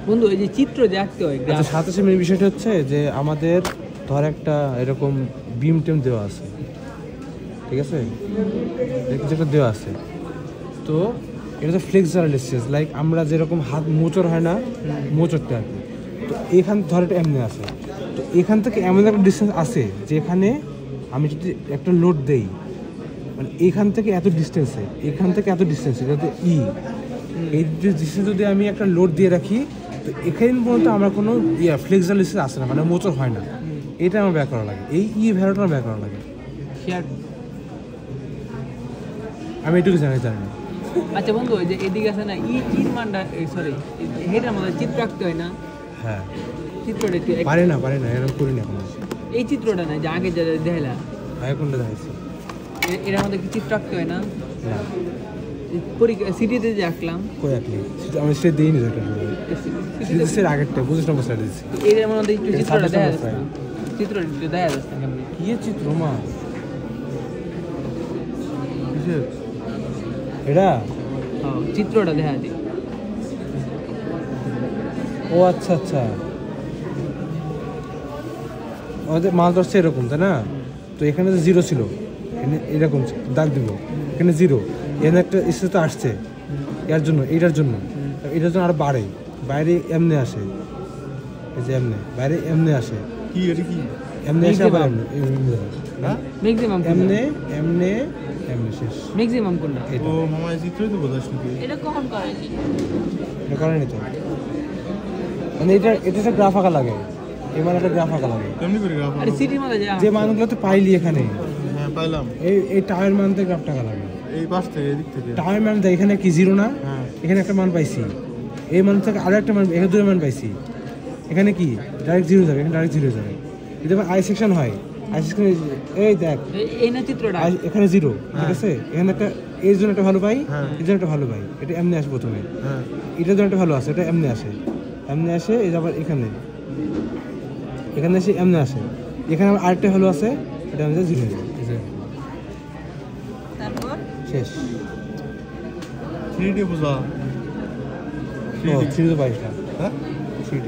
বন্ধু এই যে চিত্র যে আঁকতে হয় আচ্ছা, সাতাশে মেন বিষয়টা হচ্ছে যে আমাদের ধর একটা এরকম বিম টেম দেওয়া আছে, ঠিক আছে, যেটা দেওয়া আছে, তো এটা তো ফ্লেক্সার ডিসটেন্স, লাইক আমরা যেরকম হাত মোচড় হয় না, মোচড়টা আর কি। তো এখান ধর এটা এমনি আছে, তো এখান থেকে এমন একটা ডিস্টেন্স আছে যেখানে আমি যদি একটা লোড দেই, মানে এখান থেকে এত ডিস্টেন্সে, এখান থেকে এত ডিস্টেন্সে, যাতে এই ডিস্টেন্স যদি আমি একটা লোড দিয়ে রাখি, তো এখানে পর্যন্ত আমার কোনো ফ্লেক্সার ডিস্টেন্স আসে না, মানে মোচড় হয় না। এটা আমার ব্যাক করা লাগে, এই ভ্যালুটা আমার ব্যাক করা লাগে। আমি এটুকু জানি না। আচ্ছা বন্ধু ওই যে এদিকে আছে না ইর মানটা, সরি হেডের মধ্যে চিত্র আঁকতে হয় না? হ্যাঁ, চিত্রটা একটু পারে না এরকম করি না এখন। এই চিত্রটা না যে আগে যা দেখলা, আগে কোনটা দেখাইছি? এর মধ্যে কি চিত্র আঁকতে হয় না? না, পরীক্ষা সিটিতে যে আঁকলাম, কই আঁকলি? আমি সে দিইনি তো, এটা সিটিতে আগেরটা 25 নম্বর স্যার দিয়েছি। এর মধ্যে একটু চিত্রটা দেখা যাচ্ছে না, চিত্রটা একটু দেখা যাচ্ছে না। কি চিত্র মা এটা? চিত্রটা দেখা দিই। ও আচ্ছা আচ্ছা, আমাদের মাল ধরছে এরকম, তাই না? তো এখানে তো জিরো ছিল, এখানে এরকম দাগ দিব, এখানে জিরো, এখানে একটা স্পেস তো আসছে, এর জন্য এটার জন্য আরো বাড়ে, বাইরে এমনি আসে, এই যে এমনি বাইরে এমনি আসে, কি এটা কি এমনি আসে আবার এমনি, হ্যাঁ ম্যাক্সিমাম এমনি এমনি এমনি শেষ। ম্যাক্সিমাম কোনটা? ও মামা এই চিত্রই তো বোঝাস নাকি? এটা কখন করেনি? এটা করেনি তো, মানে এটা একটা গ্রাফ আঁকা লাগে, এবার একটা গ্রাফ আঁকা লাগে। কেমনি করে গ্রাফ? আরে সিটির মধ্যে যে মানগুলো তো পাইলি এখানে, হ্যাঁ পাইলাম। এই টাওয়ার মান থেকে গ্রাফ টাকা লাগে, এই পাশ থেকে এদিক থেকে। টাওয়ার মান দেখ, এখানে কি জিরো না? হ্যাঁ। এখানে একটা মান পাইছি, এই মান থেকে আরো একটা মান, এখানে দুটো মান পাইছি, এখানে কি ডাইরেক্ট জিরো যাবে, এখানে ডাইরেক্ট জিরো যাবে। যদি আই সেকশন হয়, আই সেকশন এই দেখ এই না চিত্রটা এখানে জিরো, ঠিক আছে, এখানে একটা এর জন্য একটা ভালো পাই, হ্যাঁ। এর জন্য একটা ভালো পাই, এটা এমনি আসে প্রথমে, হ্যাঁ এটার জন্য একটা ভালো আসে, এটা এমনি আসে, এই যে আবার এখানে এসে এমনি আসে, এখানে আবার আরেকটা ভালো আছে, এটা আমাদের জিরো হয়ে যায়, তারপর শেষ। 3D বোঝা। ও 3D তো পাইস না, হ্যাঁ 3D